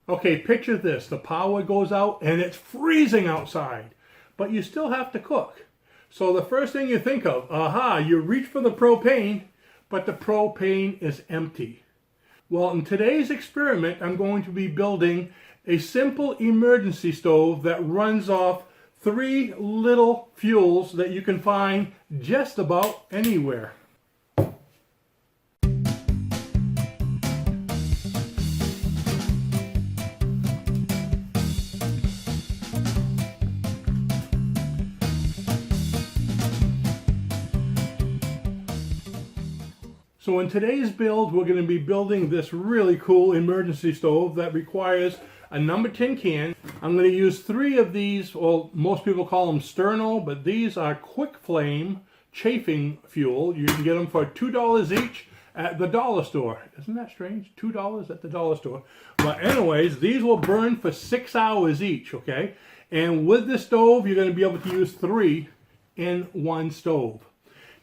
Okay, picture this. The power goes out and it's freezing outside, but you still have to cook. So the first thing you think of, you reach for the propane, but the propane is empty. Well, in today's experiment, I'm going to be building a simple emergency stove that runs off 3 little fuels that you can find just about anywhere. So in today's build, we're going to be building this really cool emergency stove that requires a number 10 can. I'm going to use 3 of these, well, most people call them Sterno, but these are quick flame chafing fuel. You can get them for $2 each at the dollar store. Isn't that strange? $2 at the dollar store. But anyways, these will burn for 6 hours each, okay? And with this stove, you're going to be able to use 3 in one stove.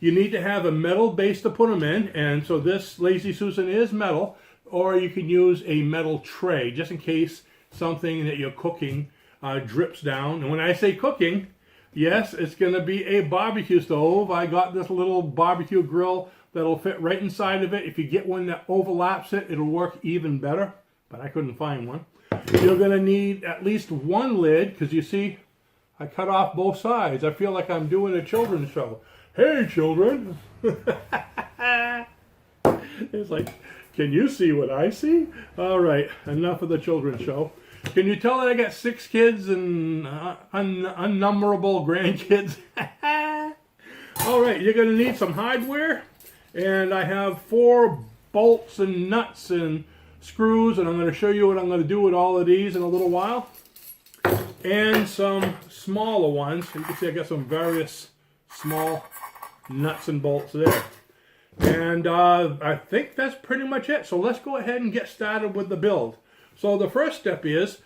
You need to have a metal base to put them in, and so this Lazy Susan is metal, or you can use a metal tray, just in case something that you're cooking drips down. And when I say cooking, yes, it's going to be a barbecue stove. I got this little barbecue grill that'll fit right inside of it. If you get one that overlaps it, it'll work even better, but I couldn't find one. You're going to need at least 1 lid, because you see, I cut off both sides. I feel like I'm doing a children's show. Hey children! It's like, can you see what I see? Alright, enough of the children's show. Can you tell that I got 6 kids and unnumberable grandkids? Alright, you're going to need some hardware. And I have 4 bolts and nuts and screws, and I'm going to show you what I'm going to do with all of these in a little while. And some smaller ones. You can see I got some various small nuts and bolts there. And I think that's pretty much it. So let's go ahead and get started with the build. So the first step is,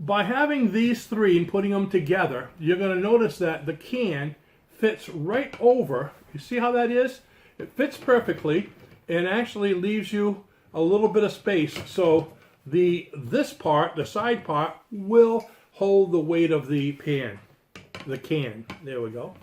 by having these 3 and putting them together, you're going to notice that the can fits right over. You see how that is? It fits perfectly and actually leaves you a little bit of space. So this part, the side part, will hold the weight of the pan, the can. There we go.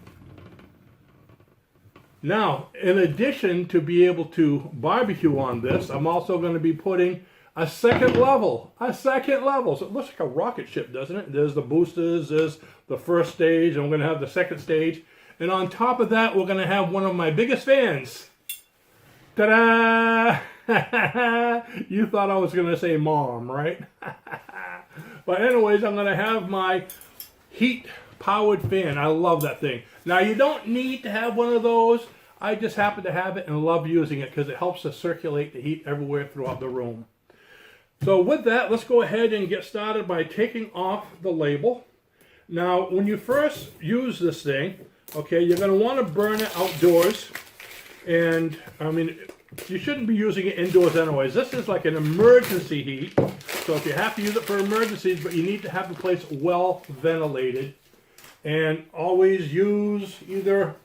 Now, in addition to be able to barbecue on this, I'm also going to be putting a second level. So it looks like a rocket ship, doesn't it? There's the boosters, there's the first stage, and we're going to have the second stage. And on top of that, we're going to have one of my biggest fans. Ta-da! You thought I was going to say mom, right? But anyways, I'm going to have my heat-powered fan. I love that thing. Now, you don't need to have one of those. I just happen to have it and love using it because it helps to circulate the heat everywhere throughout the room. So with that, let's go ahead and get started by taking off the label. Now, when you first use this thing, okay, you're going to want to burn it outdoors. And, I mean, you shouldn't be using it indoors anyways. This is like an emergency heat. So if you have to use it for emergencies, but you need to have the place well ventilated. And always use either,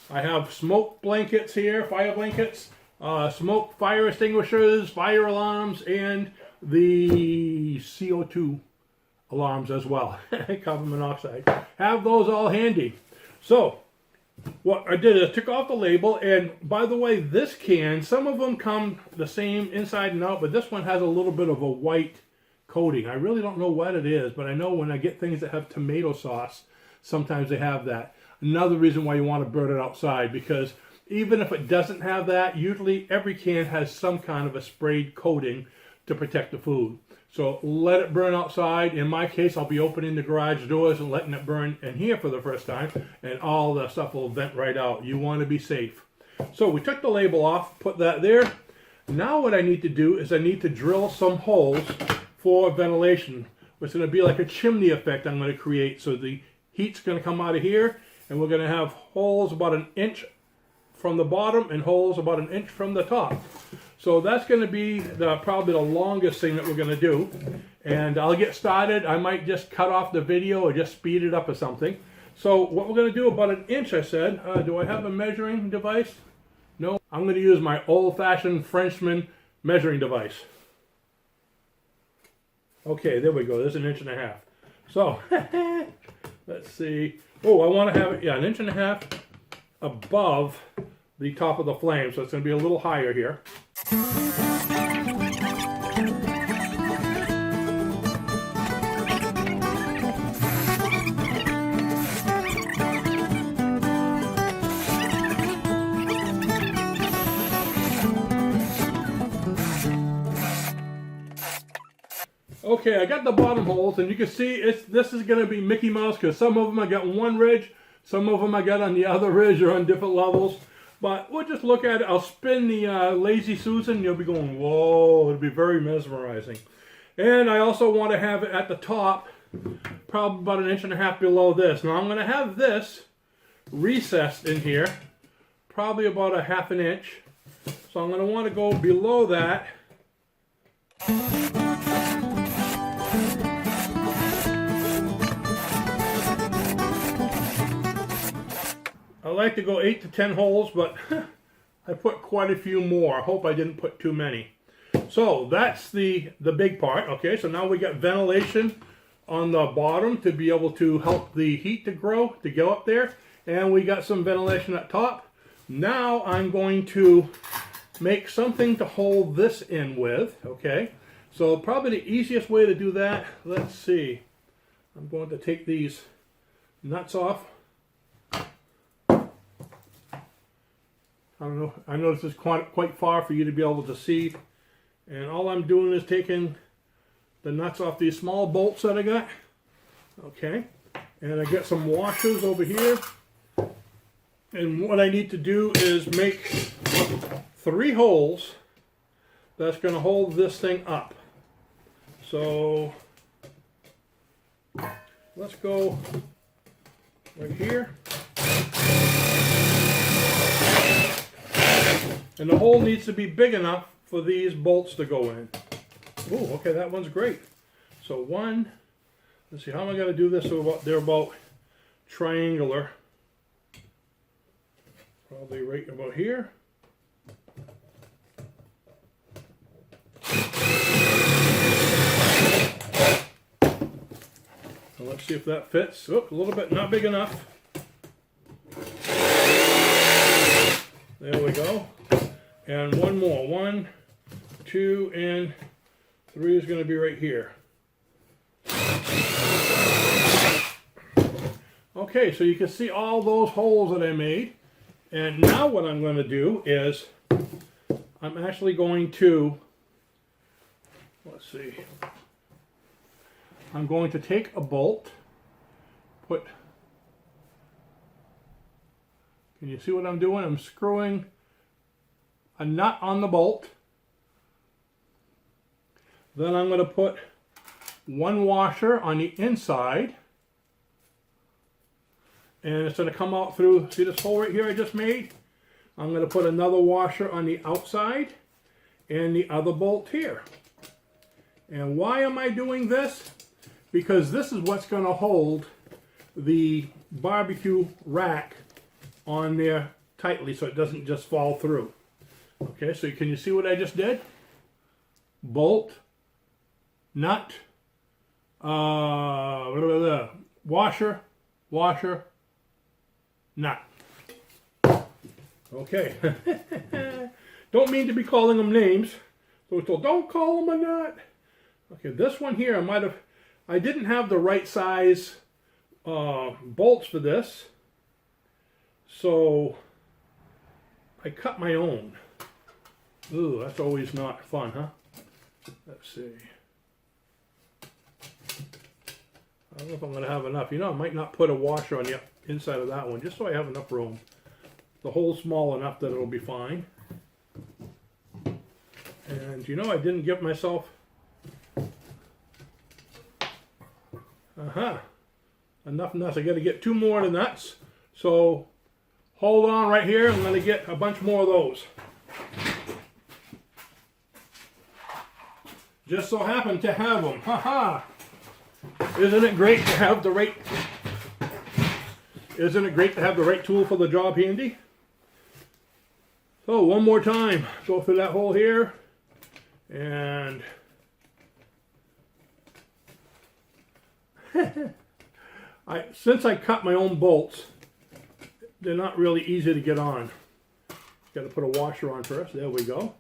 I have smoke blankets here, fire blankets, smoke fire extinguishers, fire alarms, and the CO2 alarms as well, carbon monoxide. Have those all handy. So, what I did is I took off the label, and by the way, this can, some of them come the same inside and out, but this one has a little bit of a white coating. I really don't know what it is, but I know when I get things that have tomato sauce, sometimes they have that. Another reason why you want to burn it outside, because even if it doesn't have that, usually every can has some kind of a sprayed coating to protect the food. So let it burn outside. In my case, I'll be opening the garage doors and letting it burn in here for the first time, and all the stuff will vent right out. You want to be safe. So we took the label off, put that there. Now what I need to do is I need to drill some holes for ventilation. It's going to be like a chimney effect I'm going to create. So the heat's going to come out of here, and we're going to have holes about 1 inch from the bottom and holes about 1 inch from the top. So that's going to be probably the longest thing that we're going to do. And I'll get started. I might just cut off the video or just speed it up or something. So what we're going to do, about 1 inch, I said. Do I have a measuring device? No. I'm going to use my old-fashioned Frenchman measuring device. Okay, there we go. There's 1.5 inches. So, let's see. Oh, I want to have it, yeah, 1.5 inches above the top of the flame. So it's going to be a little higher here. Okay, I got the bottom holes, and you can see this is going to be Mickey Mouse because some of them I got on one ridge, some of them I got on the other ridge or on different levels. But we'll just look at it. I'll spin the Lazy Susan, and you'll be going, whoa, it'll be very mesmerizing. And I also want to have it at the top, probably about 1.5 inches below this. Now I'm going to have this recessed in here, probably about 1/2 inch. So I'm going to want to go below that. I like to go 8 to 10 holes, but I put quite a few more. I hope I didn't put too many. So that's the big part. Okay, so now we got ventilation on the bottom to be able to help the heat to grow, to go up there. And we got some ventilation at top. Now I'm going to make something to hold this in with. Okay, so probably the easiest way to do that, let's see. I'm going to take these nuts off. I don't know, I know this is quite far for you to be able to see. And all I'm doing is taking the nuts off these small bolts that I got. Okay, and I got some washers over here. And what I need to do is make 3 holes that's going to hold this thing up. So let's go right here. And the hole needs to be big enough for these bolts to go in. Oh, okay, that one's great. So one, let's see, how am I going to do this so they're about triangular? Probably right about here. So let's see if that fits. Oh, a little bit, not big enough. There we go. And one more. 1, 2, and 3 is going to be right here. Okay, so you can see all those holes that I made. And now what I'm going to do is I'm actually going to, let's see, I'm going to take a bolt, can you see what I'm doing? I'm screwing a nut on the bolt. Then I'm going to put one washer on the inside. And it's going to come out through, see this hole right here I just made? I'm going to put another washer on the outside and the other bolt here. And why am I doing this? Because this is what's going to hold the barbecue rack on there tightly so it doesn't just fall through. Okay, so can you see what I just did? Bolt, nut, washer, nut. Okay. Don't mean to be calling them names. So it's told, don't call them a nut. Okay, this one here, I didn't have the right size bolts for this. So I cut my own. Ooh, that's always not fun, huh? Let's see. I don't know if I'm going to have enough. You know, I might not put a washer on the inside of that one, just so I have enough room. The hole's small enough that it'll be fine. And you know, I didn't give myself... enough nuts. I got to get 2 more of the nuts. So hold on right here. I'm going to get a bunch more of those. Just so happen to have them. Haha! Isn't it great to have the right? Isn't it great to have the right tool for the job handy? So one more time, go through that hole here, and Since I cut my own bolts, they're not really easy to get on. Got to put a washer on first. There we go.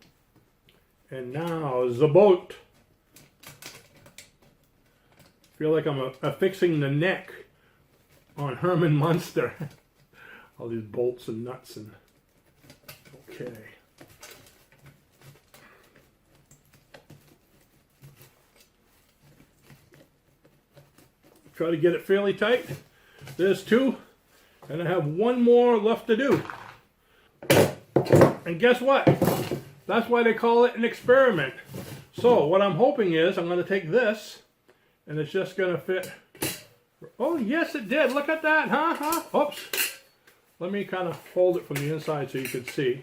And now the bolt. Feel like I'm affixing the neck on Herman Munster. All these bolts and nuts and okay. Try to get it fairly tight. There's two, and I have one more left to do. And guess what? That's why they call it an experiment. So what I'm hoping is I'm going to take this, and it's just going to fit. Oh, yes, it did. Look at that, huh? Oops. Let me kind of fold it from the inside so you can see.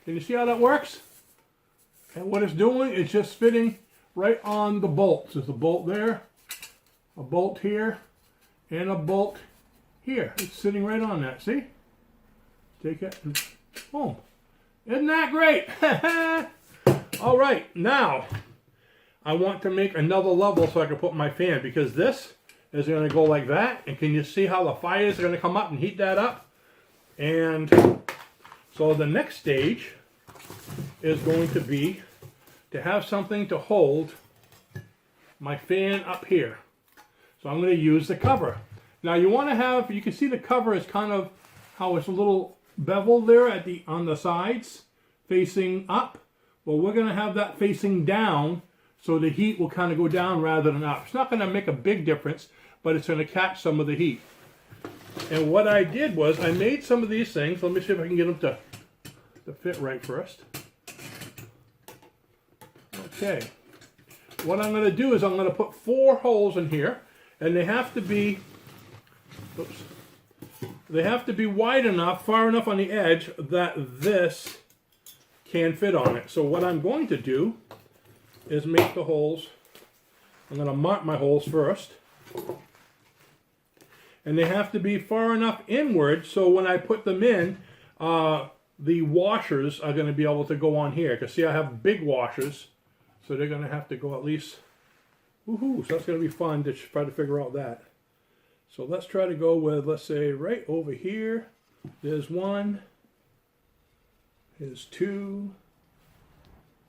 Can you see how that works? And what it's doing is just fitting right on the bolts. There's a bolt there, a bolt here, and a bolt here. It's sitting right on that, see? Take it and boom. Isn't that great? All right, now I want to make another level so I can put my fan, because this is going to go like that. And can you see how the fires are going to come up and heat that up? And so the next stage is going to be to have something to hold my fan up here. So I'm going to use the cover. Now you want to have, you can see the cover is kind of how it's a little bevel there at on the sides facing up. Well, we're going to have that facing down so the heat will kind of go down rather than up. It's not going to make a big difference, but it's going to catch some of the heat. And what I did was I made some of these things. Let me see if I can get them to fit right first. Okay, what I'm going to do is I'm going to put 4 holes in here, and they have to be, oops, they have to be wide enough, far enough on the edge that this can fit on it. So what I'm going to do is make the holes. I'm going to mark my holes first, and they have to be far enough inward so when I put them in, the washers are going to be able to go on here. Because see, I have big washers. So they're going to have to go at least, woohoo, so that's going to be fun to try to figure out that. So let's try to go with, let's say, right over here. There's 1, there's 2,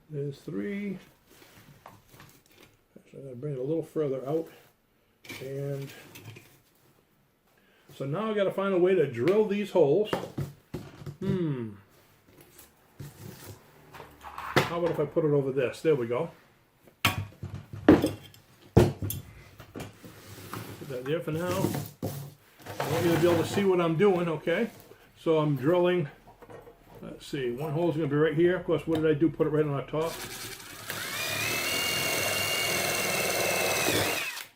there's 3. Actually, I'm going to bring it a little further out. And so now I've got to find a way to drill these holes. How about if I put it over this? There we go. Put that there for now. I want you to be able to see what I'm doing, okay? So I'm drilling, let's see, one hole is going to be right here. Of course, what did I do? Put it right on the top.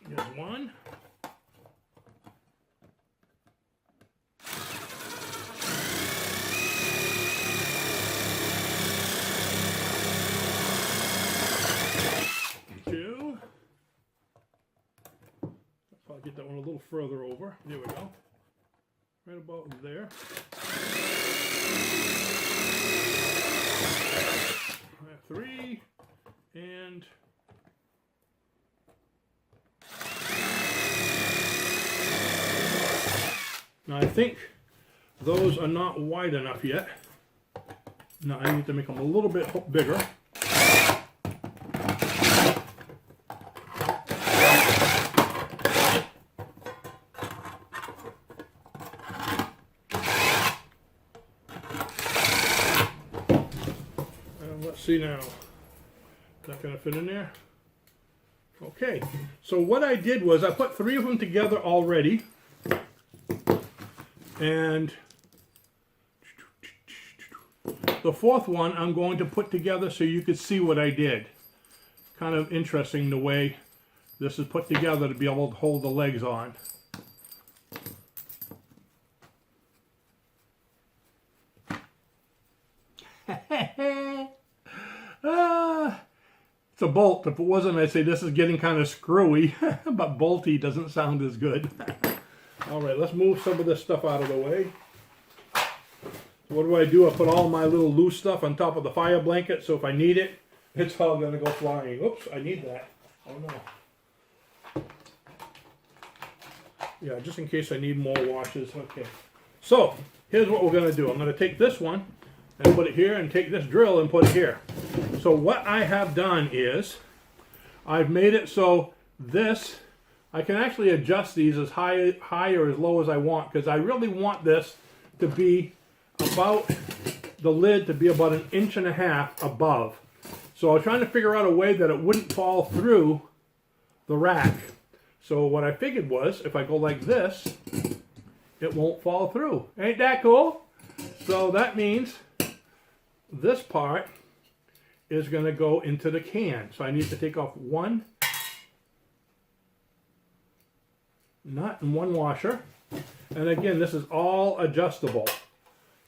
There's 1. Get that one a little further over. There we go. Right about there. 3 and now I think those are not wide enough yet. Now I need to make them a little bit bigger. See now, is that going to fit in there? Okay, so what I did was I put 3 of them together already, and the 4th one I'm going to put together so you could see what I did. Kind of interesting the way this is put together to be able to hold the legs on. It's a bolt. If it wasn't, I'd say this is getting kind of screwy, but bolty doesn't sound as good. All right, let's move some of this stuff out of the way. So what do? I put all my little loose stuff on top of the fire blanket, so if I need it, it's all going to go flying. Oops, I need that. Oh no. Yeah, just in case I need more washes. Okay. So, here's what we're going to do. I'm going to take this one and put it here, and take this drill and put it here. So what I have done is, I've made it so this, I can actually adjust these as high or as low as I want, because I really want this to be about, the lid to be about 1.5 inches above. So I was trying to figure out a way that it wouldn't fall through the rack. So what I figured was, if I go like this, it won't fall through. Ain't that cool? So that means this part is going to go into the can. So I need to take off one nut and one washer. And again, this is all adjustable.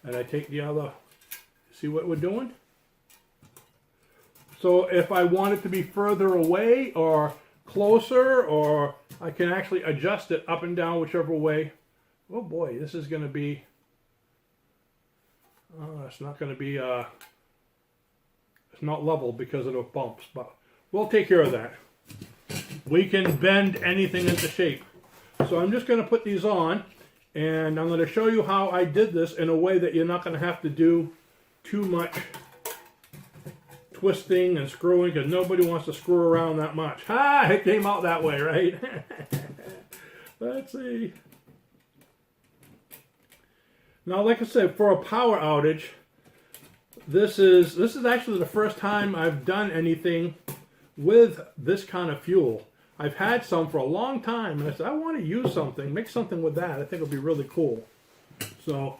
And I take the other, see what we're doing? So if I want it to be further away or closer, or I can actually adjust it up and down whichever way. Oh boy, this is going to be, it's not going to be, it's not level because of the bumps, but we'll take care of that. We can bend anything into shape. So I'm just going to put these on, and I'm going to show you how I did this in a way that you're not going to have to do too much twisting and screwing, because nobody wants to screw around that much. Ha! It came out that way, right? Let's see. Now, like I said, for a power outage, this is actually the first time I've done anything with this kind of fuel. I've had some for a long time, and I said, I want to use something, make something with that. I think it'll be really cool. So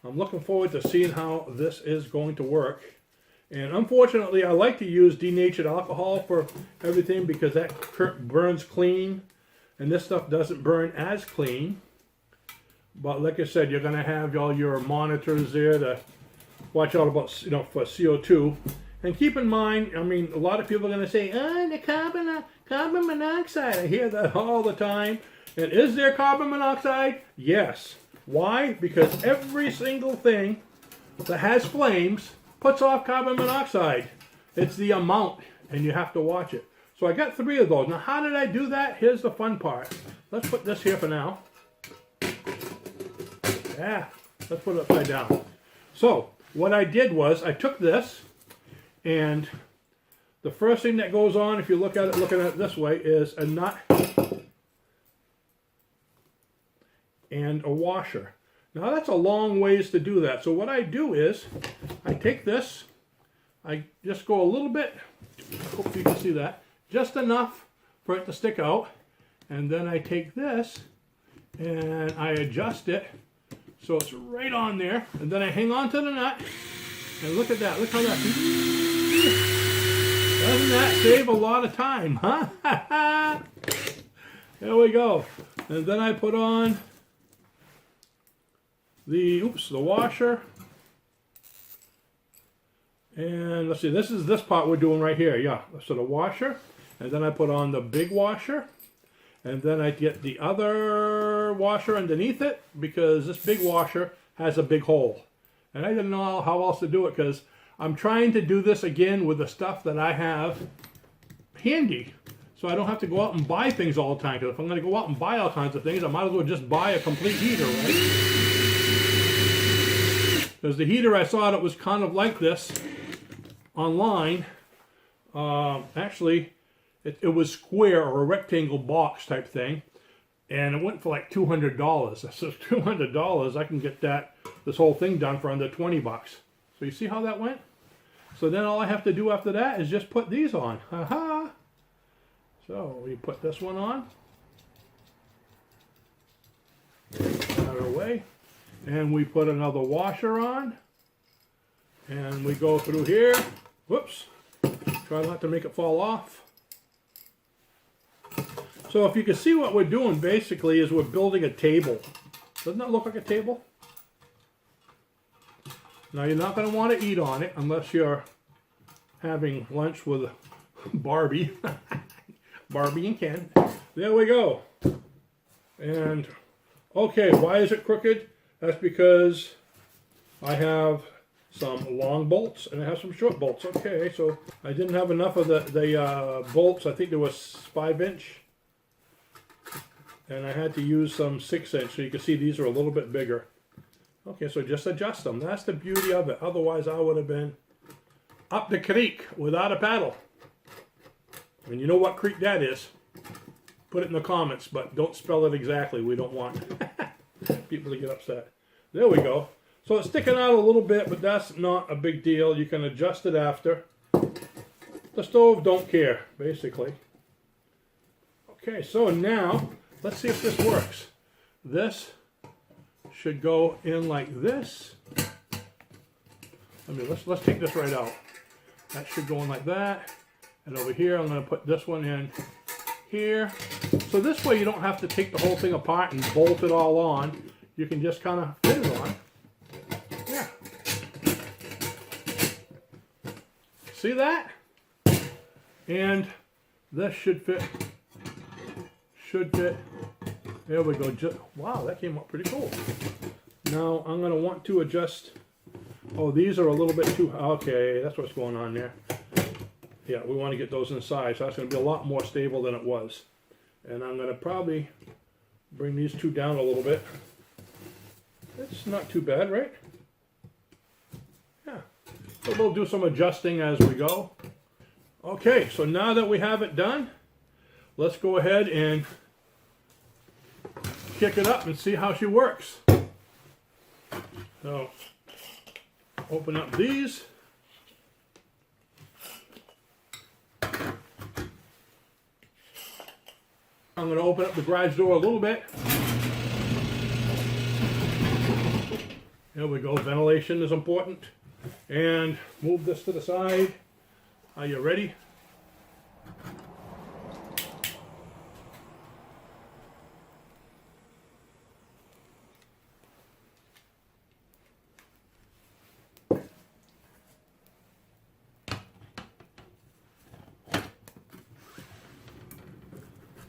I'm looking forward to seeing how this is going to work. And unfortunately, I like to use denatured alcohol for everything because that burns clean, and this stuff doesn't burn as clean. But like I said, you're going to have all your monitors there to watch out about, for CO2. And keep in mind, I mean, a lot of people are going to say, the carbon monoxide. I hear that all the time. And is there carbon monoxide? Yes. Why? Because every single thing that has flames puts off carbon monoxide. It's the amount, and you have to watch it. So I got 3 of those. Now, how did I do that? Here's the fun part. Let's put this here for now. Yeah, let's put it upside down. So what I did was I took this, and the first thing that goes on, if you look at it, looking at it this way, is a nut and a washer. Now that's a long ways to do that. So what I do is I take this, I just go a little bit, I hope you can see that, just enough for it to stick out, and then I take this and I adjust it so it's right on there, and then I hang on to the nut, and look at that, look how that, doesn't that save a lot of time, huh? There we go. And then I put on the washer, and let's see, this is this part we're doing right here, yeah, so the washer, and then I put on the big washer, and then I get the other washer underneath it, because this big washer has a big hole, and I didn't know how else to do it, because I'm trying to do this again with the stuff that I have handy, so I don't have to go out and buy things all the time, because if I'm going to go out and buy all kinds of things, I might as well just buy a complete heater, right? Because the heater, I saw it was kind of like this online. Actually, it was square or a rectangle box type thing, and it went for like $200. So $200, I can get this whole thing done for under 20 bucks. So you see how that went? So then all I have to do after that is just put these on. Ha-ha! So we put this one on. Out of the way. And we put another washer on, and we go through here. Whoops, try not to make it fall off. So if you can see what we're doing basically is we're building a table. Doesn't that look like a table? Now you're not going to want to eat on it unless you're having lunch with Barbie. Barbie and Ken. There we go. And okay, why is it crooked? That's because I have some long bolts and it has some short bolts. Okay, so I didn't have enough of the bolts. I think there was 5-inch. And I had to use some 6-inch, so you can see these are a little bit bigger. Okay, so just adjust them. That's the beauty of it. Otherwise, I would have been up the creek without a paddle. And you know what creek that is? Put it in the comments, but don't spell it exactly. We don't want people to get upset. There we go. So it's sticking out a little bit, but that's not a big deal. You can adjust it after. The stove don't care, basically. Okay, so now let's see if this works. This should go in like this. Let's take this right out. That should go in like that. And over here, I'm going to put this one in here. So this way you don't have to take the whole thing apart and bolt it all on. You can just kind of fit it on. Yeah. See that? And this should fit. There we go. Wow, that came up pretty cool. Now I'm going to want to adjust. Oh, these are a little bit too. Okay, that's what's going on there. Yeah, we want to get those inside, so that's going to be a lot more stable than it was. And I'm going to probably bring these two down a little bit. It's not too bad, right? Yeah. So we'll do some adjusting as we go. Okay, so now that we have it done, let's go ahead and kick it up and see how she works. So, open up these. I'm going to open up the garage door a little bit. There we go. Ventilation is important. And move this to the side. Are you ready?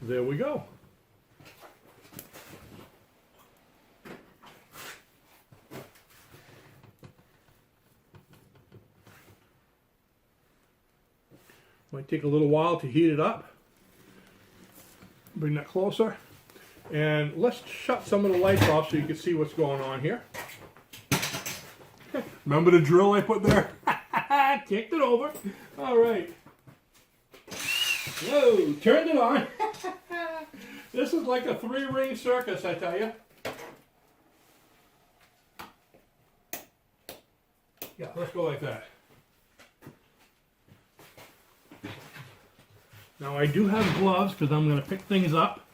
There we go. Might take a little while to heat it up. Bring that closer. And let's shut some of the lights off so you can see what's going on here. Remember the drill I put there? Kicked it over. All right. Whoa, turned it on. This is like a 3-ring circus, I tell you. Yeah, let's go like that. Now I do have gloves because I'm going to pick things up.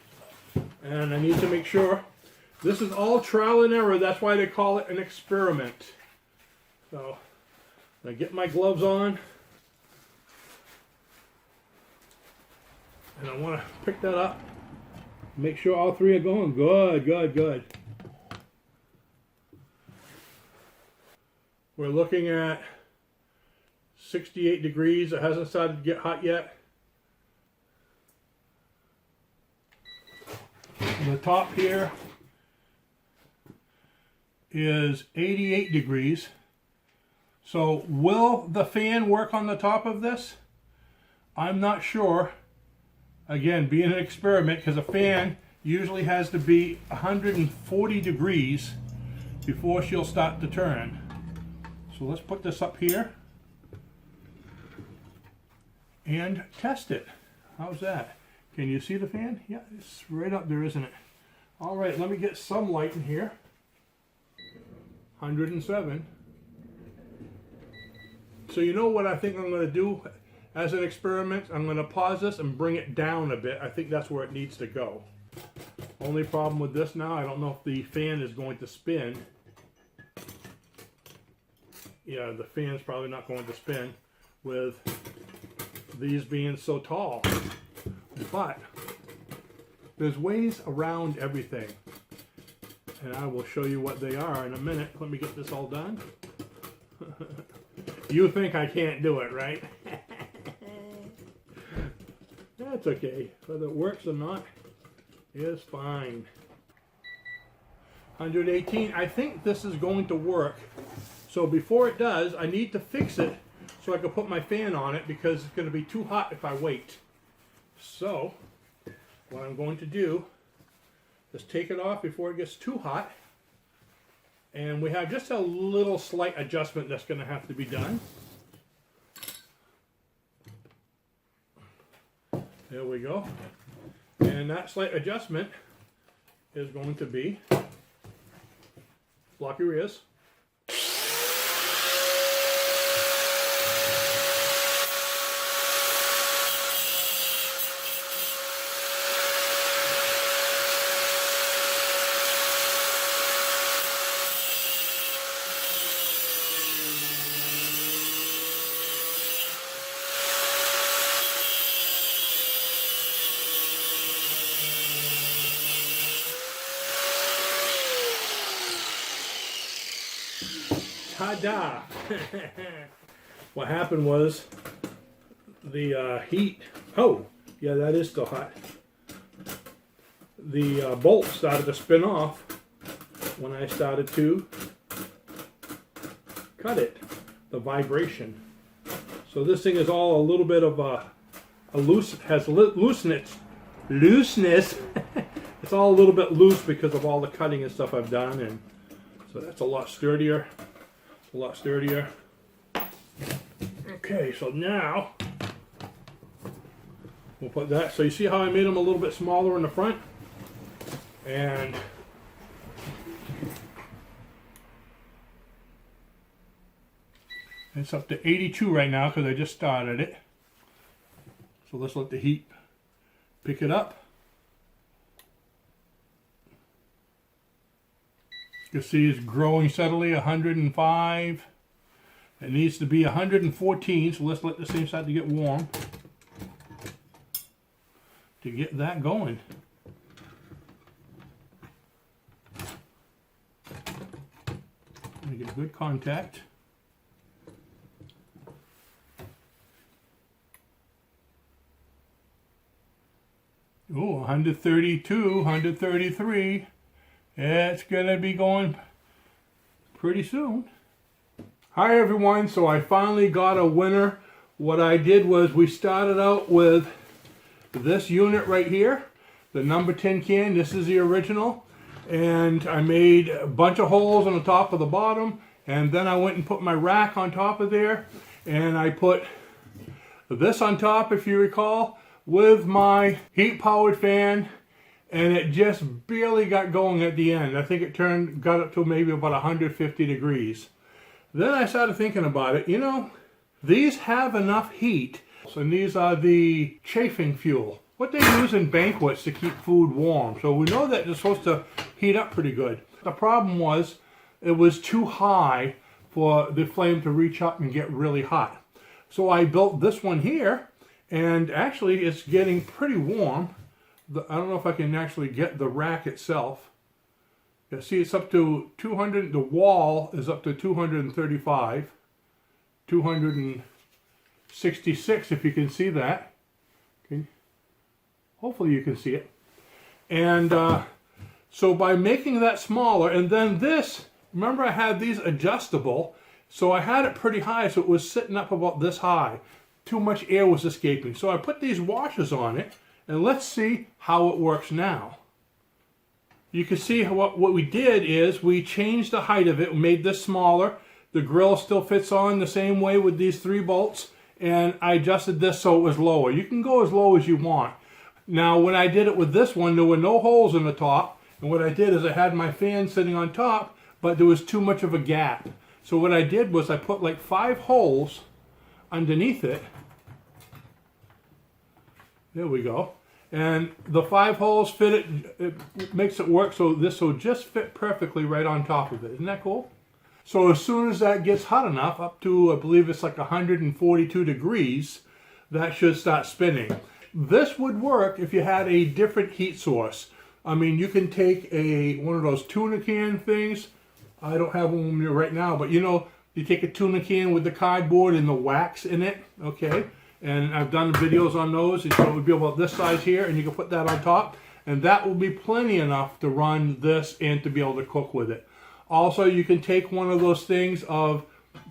And I need to make sure. This is all trial and error. That's why they call it an experiment. So, I get my gloves on. And I want to pick that up. Make sure all three are going. Good, good, good. We're looking at 68 degrees. It hasn't started to get hot yet. And the top here is 88 degrees. So will the fan work on the top of this? I'm not sure. Again, being an experiment, because a fan usually has to be 140 degrees before she'll start to turn. So let's put this up here and test it. How's that? Can you see the fan? Yeah, it's right up there, isn't it? All right, let me get some light in here. 107. So you know what I think I'm going to do? As an experiment, I'm going to pause this and bring it down a bit. I think that's where it needs to go. Only problem with this now, I don't know if the fan is going to spin. Yeah, the fan's probably not going to spin with these being so tall. But there's ways around everything. And I will show you what they are in a minute. Let me get this all done. You think I can't do it, right? That's okay. Whether it works or not is fine. 118. I think this is going to work. So before it does, I need to fix it so I can put my fan on it, because it's going to be too hot if I wait. So what I'm going to do is take it off before it gets too hot. And we have just a little slight adjustment that's going to have to be done. There we go. And that slight adjustment is going to be, block your ears. Ta-da! What happened was the heat, oh, yeah, that is still hot. The bolt started to spin off when I started to cut it, the vibration. So this thing is all a little bit of a has looseness. It's all a little bit loose because of all the cutting and stuff I've done, and so that's a lot sturdier. A lot sturdier. Okay, so now we'll put that. So you see how I made them a little bit smaller in the front? And it's up to 82 right now because I just started it. So let's let the heat pick it up. You can see it's growing steadily, 105. It needs to be 114, so let's let this thing start to get warm to get that going. Let me get good contact. Oh, 132, 133. It's going to be going pretty soon. Hi everyone, so I finally got a winner. What I did was we started out with this unit right here, the number 10 can. This is the original. And I made a bunch of holes on the top of the bottom. And then I went and put my rack on top of there. And I put this on top, if you recall, with my heat-powered fan. And it just barely got going at the end. I think it got up to maybe about 150 degrees. Then I started thinking about it. You know, these have enough heat. And these are the chafing fuel. What they use in banquets to keep food warm. So we know that it's supposed to heat up pretty good. The problem was it was too high for the flame to reach up and get really hot. So I built this one here, and actually it's getting pretty warm. I don't know if I can actually get the rack itself. You see, it's up to 200, the wall is up to 235, 266 if you can see that. Okay. Hopefully you can see it. And so by making that smaller, and then this, remember I had these adjustable, so I had it pretty high, so it was sitting up about this high. Too much air was escaping. So I put these washers on it. And let's see how it works now. You can see what we did is we changed the height of it, we made this smaller. The grill still fits on the same way with these 3 bolts. And I adjusted this so it was lower. You can go as low as you want. Now when I did it with this one, there were no holes in the top. And what I did is I had my fan sitting on top, but there was too much of a gap. So what I did was I put like 5 holes underneath it. There we go. And the 5 holes fit it makes it work so this will just fit perfectly right on top of it. Isn't that cool? So as soon as that gets hot enough, up to I believe it's like 142 degrees, that should start spinning. This would work if you had a different heat source. I mean, you can take one of those tuna can things. I don't have one right now, but you know, you take a tuna can with the cardboard and the wax in it, okay? And I've done videos on those, and so it would be about this size here, and you can put that on top, and that will be plenty enough to run this and to be able to cook with it. Also, you can take one of those things of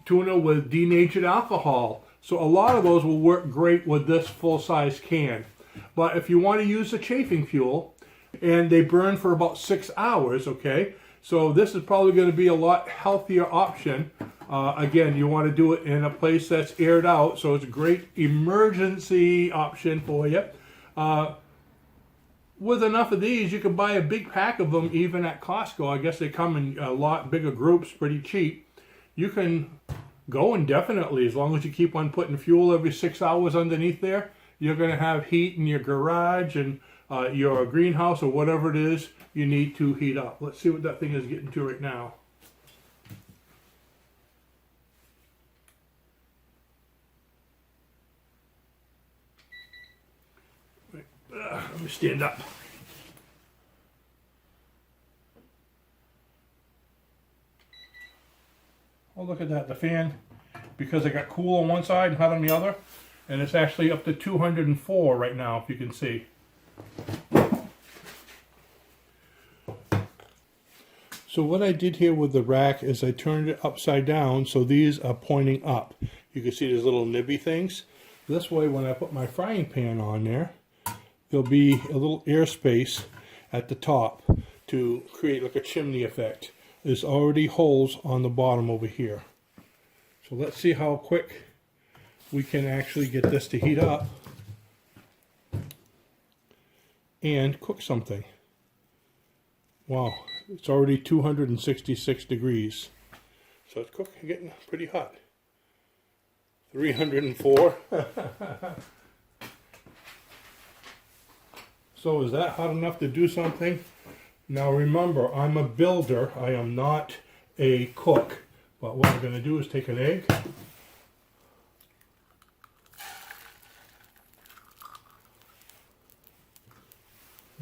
tuna with denatured alcohol. So a lot of those will work great with this full-size can. But if you want to use the chafing fuel, and they burn for about 6 hours, okay? So this is probably going to be a lot healthier option. Again, you want to do it in a place that's aired out, so it's a great emergency option for you. With enough of these, you can buy a big pack of them even at Costco. I guess they come in a lot bigger groups, pretty cheap. You can go indefinitely as long as you keep on putting fuel every 6 hours underneath there. You're going to have heat in your garage and your greenhouse or whatever it is you need to heat up. Let's see what that thing is getting to right now. Let me stand up. Oh, look at that. The fan, because it got cool on one side and hot on the other, and it's actually up to 204 right now, if you can see. So what I did here with the rack is I turned it upside down so these are pointing up. You can see these little nibby things. This way, when I put my frying pan on there, there'll be a little airspace at the top to create like a chimney effect. There's already holes on the bottom over here. So let's see how quick we can actually get this to heat up and cook something. Wow, it's already 266 degrees. So it's cooking, getting pretty hot. 304. So is that hot enough to do something? Now remember, I'm a builder. I am not a cook. But what I'm going to do is take an egg.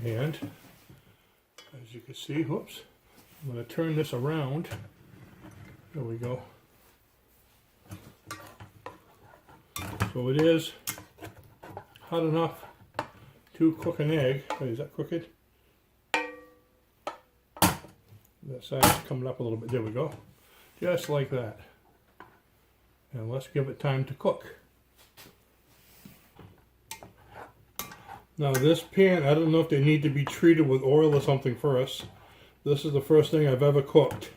And as you can see, whoops, I'm going to turn this around. There we go. So it is hot enough to cook an egg. Wait, is that crooked? That side's coming up a little bit. There we go. Just like that. And let's give it time to cook. Now this pan, I don't know if they need to be treated with oil or something first. This is the first thing I've ever cooked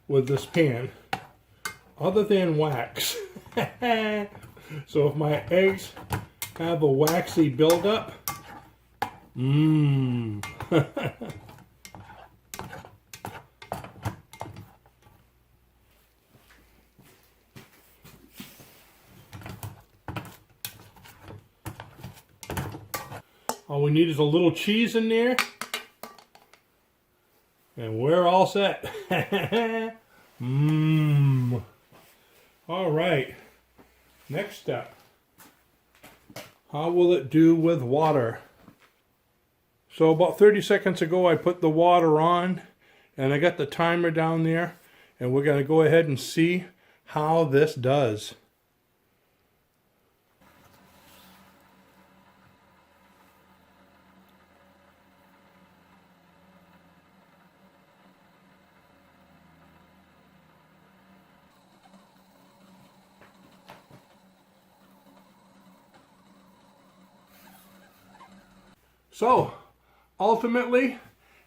with this pan, other than wax. So if my eggs have a waxy buildup, all we need is a little cheese in there, and we're all set. All right, next step. How will it do with water? So about 30 seconds ago, I put the water on, and I got the timer down there, and we're going to go ahead and see how this does. So, ultimately,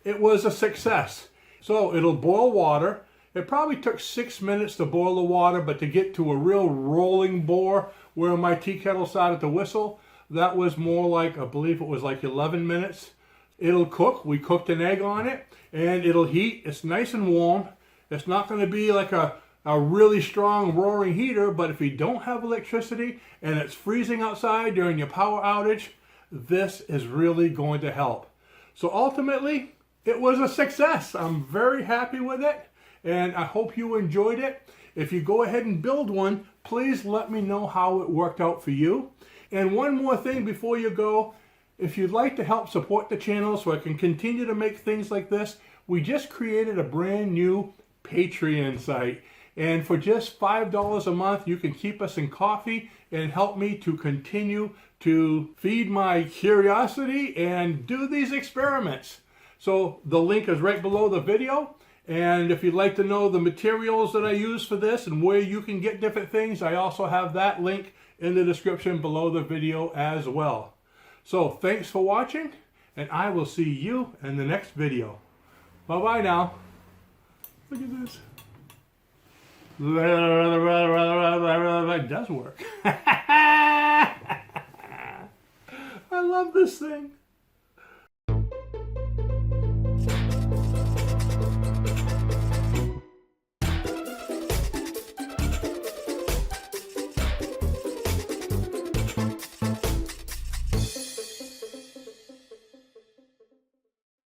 it was a success. So, it'll boil water. It probably took 6 minutes to boil the water, but to get to a real rolling bore where my tea kettle started to whistle, that was more like, I believe it was like 11 minutes. It'll cook. We cooked an egg on it, and it'll heat. It's nice and warm. It's not going to be like a really strong roaring heater, but if you don't have electricity and it's freezing outside during your power outage, this is really going to help. So ultimately, it was a success. I'm very happy with it, and I hope you enjoyed it. If you go ahead and build one, please let me know how it worked out for you. And one more thing before you go, if you'd like to help support the channel so I can continue to make things like this, we just created a brand new Patreon site. And for just $5 a month, you can keep us in coffee and help me to continue to feed my curiosity and do these experiments. So the link is right below the video. And if you'd like to know the materials that I use for this and where you can get different things, I also have that link in the description below the video as well. So thanks for watching, and I will see you in the next video. Bye-bye now. Look at this. It does work. I love this thing.